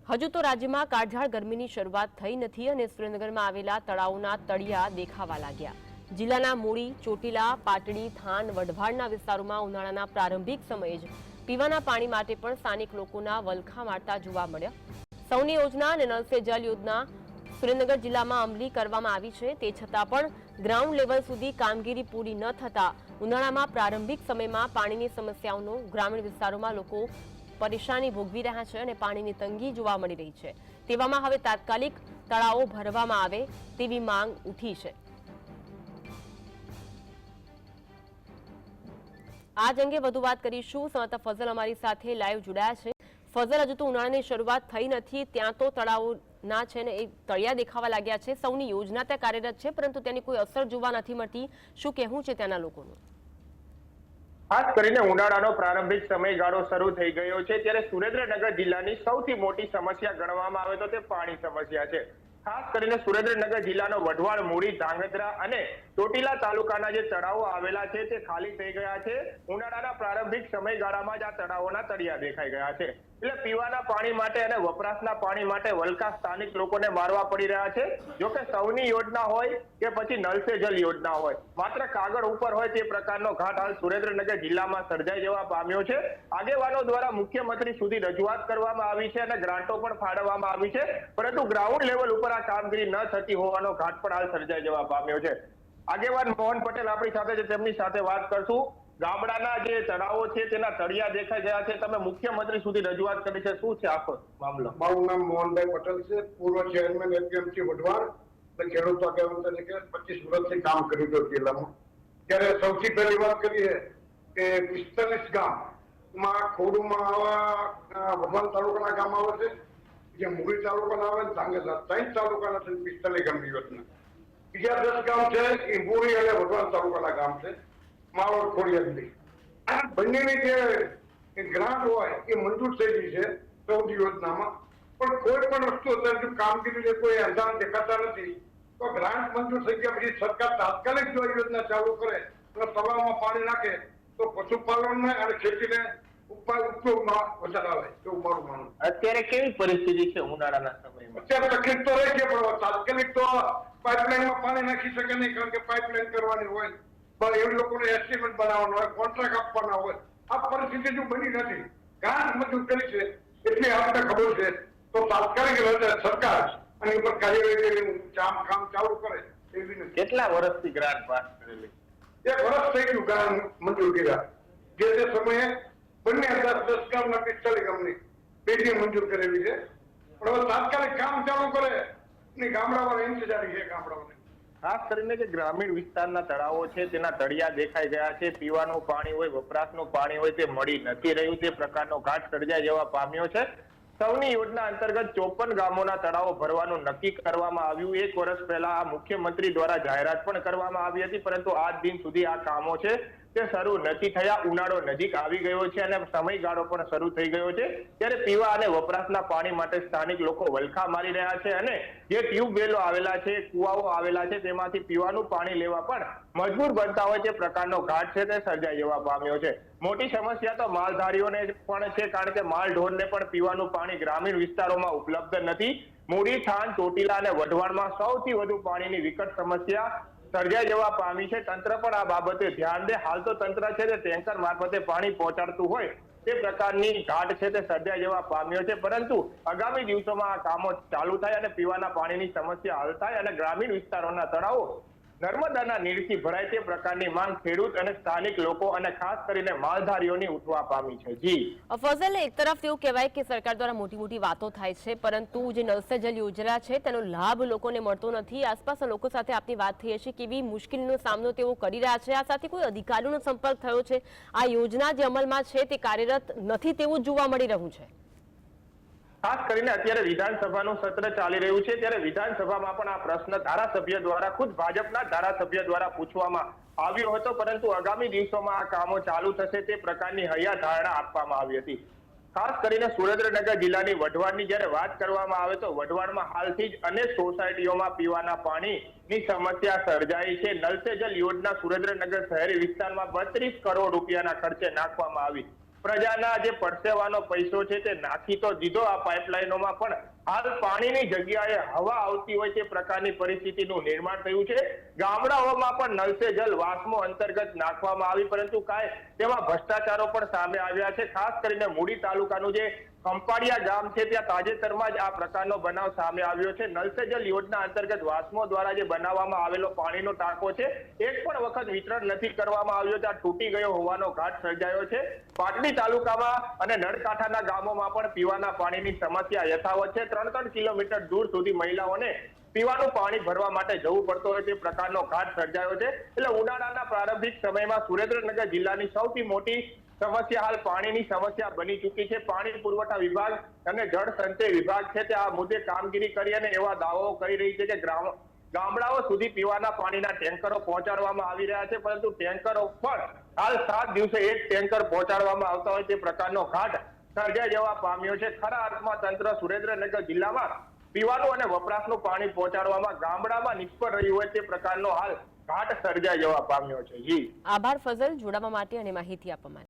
હજુ તો રાજ્યમાં કાળઝાળ ગરમીની શરૂઆત થઈ નથી અને સુરેન્દ્રનગરમાં આવેલા તળાવોના તળિયા દેખાવા લાગ્યા. જિલ્લાના મૂળી, ચોટીલા, પાટડી, થાન, વઢવાણના વિસ્તારોમાં ઉનાળાના પ્રારંભિક સમયે જ પીવાના પાણી માટે પણ સ્થાનિક લોકોના વલખા મારતા જોવા મળ્યા. સૌની યોજના અને નલ સે જલ યોજના સુરેન્દ્રનગર જિલ્લામાં અમલી કરવામાં આવી છે, તે છતાં પણ ગ્રાઉન્ડ લેવલ સુધી કામગીરી પૂરી ન થતા ઉનાળામાં પ્રારંભિક સમયમાં પાણીની સમસ્યાઓનો ગ્રામીણ વિસ્તારોમાં લોકો પરેશાની ભોગવી રહ્યા છે અને પાણીની તંગી જોવા મળી રહી છે. તેવામાં હવે તાત્કાલિક તળાવો ભરવામાં આવે તેવી માંગ ઉઠી છે. આ જ અંગે વધુ વાત કરીશું. સંવાદદાતા ફઝલ અમારી સાથે લાઈવ જોડાયા છે. ફઝલ, હજુ તો ઉનાળાની શરૂઆત થઈ નથી, ત્યાં તો તળાવોના છે ને એ તળિયા દેખાવા લાગ્યા છે. સૌની યોજના ત્યાં કાર્યરત છે, પરંતુ તેની કોઈ અસર જોવા નથી મળતી. શું કહેવું છે ત્યાંના લોકોનું? ખાસ કરીને ઉનાળાનો પ્રારંભિક સમયગાળો શરૂ થઈ ગયો છે, ત્યારે સુરેન્દ્રનગર જિલ્લાની સૌથી મોટી સમસ્યા ગણવામાં આવે તો તે પાણી સમસ્યા છે. ખાસ કરીને સુરેન્દ્રનગર જિલ્લાનો વઢવાણ, મૂળી, ધાંગધ્રા અને ચોટીલા તાલુકાના જે તળાવો આવેલા છે તે ખાલી થઈ ગયા છે. ઉનાળાના પ્રારંભિક સમયગાળામાં જ આ તળાવોના તળિયા દેખાઈ ગયા છે. એટલે પીવાના પાણી માટે અને વપરાશના પાણી માટે વલખા સ્થાનિક લોકોને મારવા પડી રહ્યા છે. જોકે સૌની યોજના હોય કે પછી નલ સે જલ યોજના હોય, માત્ર કાગળ ઉપર હોય તે પ્રકારનો ઘાટ હાલ સુરેન્દ્રનગર જિલ્લામાં સર્જાઈ જવા પામ્યો છે. આગેવાનો દ્વારા મુખ્યમંત્રી સુધી રજૂઆત કરવામાં આવી છે અને ગ્રાન્ટો પણ ફાળવવામાં આવી છે, પરંતુ ગ્રાઉન્ડ લેવલ ઉપર આ કામગીરી ન થતી હોવાનો ઘાટ પણ હાલ સર્જાઈ જવા પામ્યો છે. આગેવાન મોહન પટેલ આપણી સાથે છે, તેમની સાથે વાત કરશું. ગામડાના જે તળાવો છે તેના તળિયા દેખાઈ ગયા છે, તમે મુખ્યમંત્રી સુધી રજૂઆત કરી છે, શું છે આખો મામલો? મારું નામ મોહનભાઈ પટેલ છે, પૂર્વ ચેરમેન એપીએમસી વઢવાણ અને ખેડૂત આગેવાન તરીકે 25 વર્ષથી કામ કર્યું હતું જિલ્લામાં. ત્યારે સૌથી પહેલી વાત કરીએ કે 45 ગામમાં ખોડુમાં આવા વઢવાણ તાલુકાના ગામ આવે છે, જે મૂળી તાલુકાના આવે, ધાંગધ્રા 3 તાલુકાના 45 ગામની યોજના. બીજા 10 ગામ છે એ મૂળી અને વઢવાણ તાલુકાના ગામ છે, માવડ, ખોડિયાર. બંનેની જે ગ્રાન્ટ હોય એ મંજૂર થઈ ગઈ છે સૌની યોજનામાં, પણ કોઈ પણ વસ્તુ અત્યારે કામગીરીને કોઈ અંજામ દેખાતા નથી. તો ગ્રાન્ટ મંજૂર થઈ ગયા પછી સરકાર તાત્કાલિક જો યોજના ચાલુ કરે અને તળાવમાં પાણી નાખે તો પશુપાલનને અને ખેતીને ઉપયોગમાં વધારે આવે એવું મારું માનવું. અત્યારે કેવી પરિસ્થિતિ છે ઉનાળાના સમયમાં? અત્યારે તકલીફ તો રહી છે, પણ તાત્કાલિક તો પાઇપલાઇનમાં પાણી નાખી શકે નહીં, કારણ કે પાઇપલાઇન કરવાની હોય, પણ એ લોકોને એસ્ટિમેટ બનાવવાનો હોય, કોન્ટ્રાક્ટ આપવાના હોય. આ પરિસ્થિતિ જો બની નથી, ગ્રાન્ટ મંજૂર કરી છે એટલે આપણને ખબર છે, તો તાત્કાલિક સરકાર અને ઉપર કાર્યવાહી કામ ચાલુ કરે એવી નથી. કેટલા વર્ષથી ગ્રાન્ટ પાસ કરેલી? 1 વર્ષ થઈ ગયું ગ્રાન્ટ મંજૂર કર્યા. જે તે સમયે બંને 10 ગામના 45 ગામની પેઢી મંજૂર કરેલી છે, પણ હવે તાત્કાલિક કામ ચાલુ કરે ની ગામડાવાળા ઇંતજારી છે. ગામડાઓને ખાસ કરીને જે ગ્રામીણ વિસ્તારના તળાવો છે તેના તળિયા દેખાઈ ગયા છે, પીવાનું પાણી હોય, વપરાશનું પાણી હોય તે મળી નથી રહ્યું, તે પ્રકારનો ઘાટ સર્જાઈ જવા પામ્યો છે. સૌની યોજના અંતર્ગત 54 ગામોના તળાવો ભરવાનું નક્કી કરવામાં આવ્યું. 1 વર્ષ પહેલા આ મુખ્યમંત્રી દ્વારા જાહેરાત પણ કરવામાં આવી હતી, પરંતુ આજ દિન સુધી આ કામો છે તે શરૂ નથી થયા. ઉનાળો નજીક આવી ગયો છે અને સમયગાળો પણ શરૂ થઈ ગયો છે, ત્યારે પીવા અને વપરાશના પાણી માટે સ્થાનિક લોકો વલખા મારી રહ્યા છે અને જે ટ્યુબવેલો આવેલા છે, કુવાઓ આવેલા છે, તેમાંથી પીવાનું પાણી લેવા પણ મજબૂર બનતા હોય તે પ્રકારનો ઘાટ છે તે સર્જાઈ જવા પામ્યો છે. મોટી સમસ્યા તો માલધારીઓને પણ છે, કારણ કે માલ ઢોરને પણ પીવાનું પાણી ગ્રામીણ વિસ્તારોમાં ઉપલબ્ધ નથી. મૂળી, થાન, ચોટીલા અને વઢવાણમાં સૌથી વધુ પાણીની વિકટ સમસ્યા સર્જાઈ જવા પામી છે. તંત્ર પણ આ બાબતે ધ્યાન દે. હાલ તો તંત્ર છે તે ટેન્કર મારફતે પાણી પહોંચાડતું હોય તે પ્રકારની ઘાટ છે તે સર્જાઈ જવા પામ્યો છે, પરંતુ આગામી દિવસોમાં આ કામો ચાલુ થાય અને પીવાના પાણીની સમસ્યા હલ થાય અને ગ્રામીણ વિસ્તારોના તળાવો નર્મદાના નીરથી ભરાય તે પ્રકારની માંગ ખેડૂત અને સ્થાનિક લોકો અને ખાસ કરીને માલધારીઓની ઉઠવા પામી છે. જી ફઝલ, એક તરફ એવું કહેવાય કે સરકાર દ્વારા મોટી વાતો થાય છે, પરંતુ જે નલ સે જલ યોજના છે તેનો લાભ લોકોને મળતો નથી. આસપાસના લોકો સાથે આપની વાત થઈ હશે, કેવી મુશ્કેલીનો સામનો તેઓ કરી રહ્યા છે. આ સાથે કોઈ અધિકારીઓનો સંપર્ક થયો છે? આ યોજના જે અમલમાં છે તે કાર્યરત નથી તેવું જોવા મળી રહ્યું છે. ખાસ કરીને અત્યારે વિધાનસભાનું સત્ર ચાલી રહ્યું છે, ત્યારે વિધાનસભામાં પણ આ પ્રશ્ન ધારાસભ્ય દ્વારા, ખુદ ભાજપના ધારાસભ્ય દ્વારા પૂછવામાં આવ્યો હતો, પરંતુ આગામી દિવસોમાં આ કામો ચાલુ થશે તે પ્રકારની હૈયાધારણા આપવામાં આવી હતી. ખાસ કરીને સુરેન્દ્રનગર જિલ્લાની વઢવાણની જ્યારે વાત કરવામાં આવે તો વઢવાણમાં હાલથી જ અનેક સોસાયટીઓમાં પીવાના પાણીની સમસ્યા સર્જાઈ છે. નલ સે જલ યોજના સુરેન્દ્રનગર શહેરી વિસ્તારમાં 32 કરોડ રૂપિયાના ખર્ચે નાખવામાં આવી, પ્રજાના જે પરસેવાનો પૈસો છે તે નાખી તો દીધો આ પાઇપલાઇનોમાં, પણ હાલ પાણીની જગ્યાએ હવા આવતી હોય તે પ્રકારની પરિસ્થિતિનું નિર્માણ થયું છે. ગામડાઓમાં પણ નલ સે જલ વાસ્મો અંતર્ગત નાખવામાં આવી, પરંતુ કાંઈ તેમાં ભ્રષ્ટાચારો પણ સામે આવ્યા છે. ખાસ કરીને મૂડી તાલુકાનું જે ખંપાળિયા ગામ છે ત્યાં તાજેતરમાં જ આ પ્રકારનો બનાવ સામે આવ્યો છે. નલ સે જલ યોજના અંતર્ગત વાસ્મો દ્વારા જે બનાવવામાં આવેલો પાણીનો ટાંકો છે એક પણ વખત વિતરણ નથી કરવામાં આવ્યો, ત્યાં તૂટી ગયો હોવાનો ઘાટ સર્જાયો છે. પાટડી તાલુકામાં અને નળકાંઠાના ગામોમાં પણ પીવાના પાણીની સમસ્યા યથાવત છે. 3-3 કિલોમીટર દૂર સુધી મહિલાઓને પીવાનું પાણી ભરવા માટે જવું પડતો હોય તે પ્રકારનો ઘાટ સર્જાયો છે. એટલે ઉનાળાના પ્રારંભિક સમયમાં સુરેન્દ્રનગર જિલ્લાની સૌથી મોટી સમસ્યા હાલ પાણીની સમસ્યા બની ચૂકી છે. પાણી પુરવઠા વિભાગ અને જળ સંચય વિભાગ છે તે આ મુદ્દે કામગીરી કરી અને એવા દાવાઓ કરી રહી છે કે ગામડાઓ સુધી પીવાના પાણીના ટેન્કરો પહોંચાડવામાં આવી રહ્યા છે, પરંતુ ટેન્કરો પણ હાલ 7 દિવસે એક ટેન્કર પહોંચાડવામાં આવતા હોય તે પ્રકારનો ઘાટ સર્જાઈ જવા પામ્યો છે. ખરા અર્થમાં તંત્ર સુરેન્દ્રનગર જિલ્લામાં પીવાનું અને વપરાશનું પાણી પહોંચાડવામાં ગામડામાં નિષ્ફળ રહ્યું હોય તે પ્રકારનો હાલ ઘાટ સર્જાઈ જવા પામ્યો છે. જી આભાર ફઝલ, જોડાવા માટે અને માહિતી આપવા માટે.